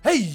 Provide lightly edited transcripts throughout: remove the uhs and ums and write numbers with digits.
Hey,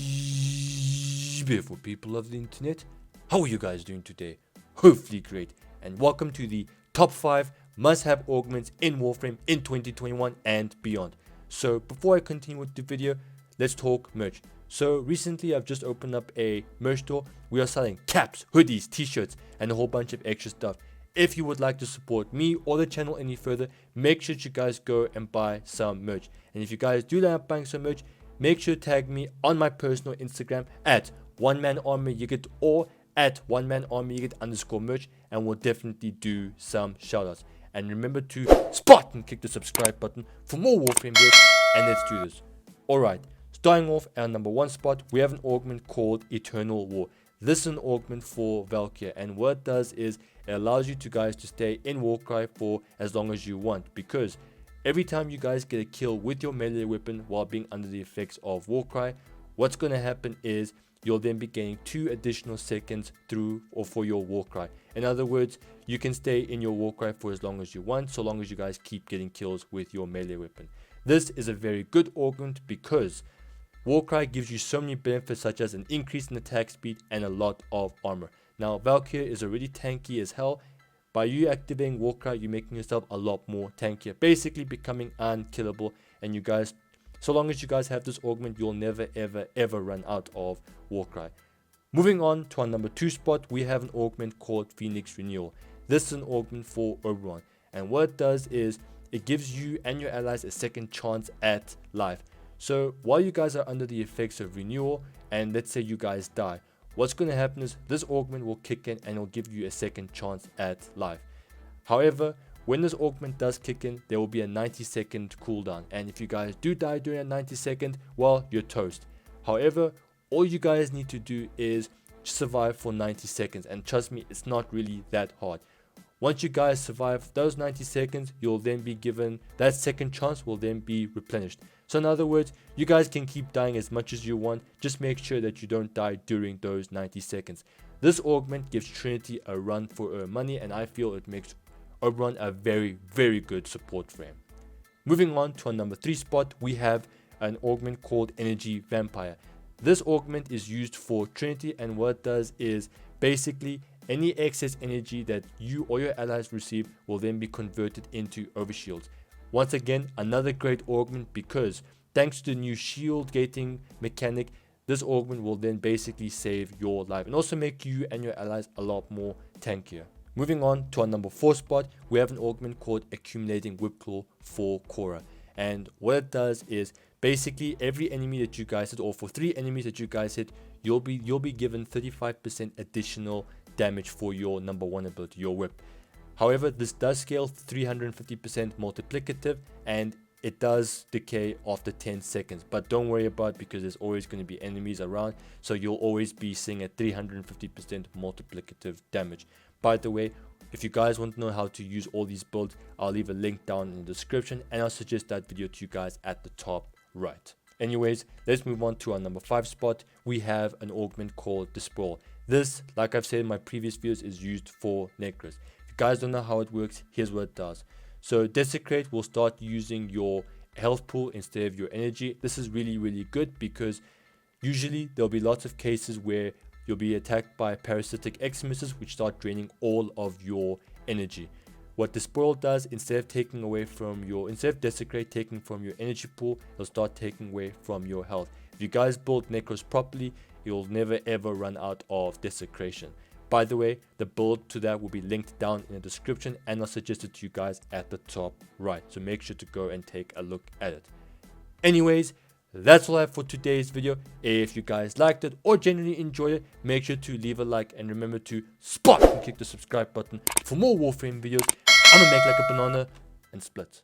beautiful people of the internet, how are you guys doing today? Hopefully great, and welcome to the top 5 must-have augments in Warframe in 2021 and beyond. So before I continue with the video, let's talk merch. So recently I've just opened up a merch store. We are selling caps, hoodies, t-shirts, and a whole bunch of extra stuff. If you would like to support me or the channel any further, make sure you guys go and buy some merch. And if you guys do end up buying some merch, make sure to tag me on my personal Instagram at OneManArmyYigit or at OneManArmyYigit_merch, and we'll definitely do some shoutouts. And remember to spot and click the subscribe button for more Warframe videos, and let's do this. Alright, starting off at our number 1 spot, we have an augment called Eternal War. This is an augment for Valkyr, and what it does is it allows you guys to stay in Warcry for as long as you want, because every time you guys get a kill with your melee weapon while being under the effects of Warcry, what's going to happen is you'll then be gaining 2 additional seconds through or for your Warcry. In other words, you can stay in your Warcry for as long as you want, so long as you guys keep getting kills with your melee weapon. This is a very good augment because Warcry gives you so many benefits, such as an increase in attack speed and a lot of armor. Now Valkyr is already tanky as hell. By you activating Warcry, you're making yourself a lot more tankier, basically becoming unkillable. And you guys, so long as you guys have this augment, you'll never ever run out of Warcry. Moving on to our number 2 spot, we have an augment called Phoenix Renewal. This is an augment for Oberon, and what it does is it gives you and your allies a second chance at life. So while you guys are under the effects of Renewal, and let's say you guys die, what's going to happen is this augment will kick in and it'll give you a second chance at life. However, when this augment does kick in, there will be a 90-second cooldown, and if you guys do die during a 90-second, well, you're toast. However, all you guys need to do is survive for 90 seconds, and trust me, it's not really that hard. Once you guys survive those 90 seconds, you'll then be given that second chance will then be replenished. So in other words, you guys can keep dying as much as you want, just make sure that you don't die during those 90 seconds. This augment gives Trinity a run for her money, and I feel it makes Oberon a very good support frame. Moving on to our number 3 spot, we have an augment called Energy Vampire. This augment is used for Trinity, and what it does is basically any excess energy that you or your allies receive will then be converted into overshields. Once again, another great augment because thanks to the new shield gating mechanic, this augment will then basically save your life and also make you and your allies a lot more tankier. Moving on to our number 4 spot, we have an augment called Accumulating Whipclaw for Khora. And what it does is basically every enemy that you guys hit, or for 3 enemies that you guys hit, you'll be given 35% additional damage for your number 1 ability, your whip. However, this does scale 350% multiplicative, and it does decay after 10 seconds, but don't worry about it because there's always going to be enemies around, so you'll always be seeing a 350% multiplicative damage. By the way, if you guys want to know how to use all these builds, I'll leave a link down in the description, and I'll suggest that video to you guys at the top right. Anyways, let's move on to our number 5 spot. We have an augment called the Sprawl. This, like I've said in my previous videos, is used for Nekros. If you guys don't know how it works, here's what it does. So Desecrate will start using your health pool instead of your energy. This is really good because usually there'll be lots of cases where you'll be attacked by parasitic Xmises which start draining all of your energy. What the Sprawl does, instead of Desecrate taking from your energy pool, it'll start taking away from your health. If you guys build Nekros properly, you'll never ever run out of Desecration. By the way, the build to that will be linked down in the description, and I'll suggest it to you guys at the top right, so make sure to go and take a look at it. Anyways, that's all I have for today's video. If you guys liked it or genuinely enjoyed it, make sure to leave a like, and remember to spot and click the subscribe button for more Warframe videos. I'ma make like a banana and split.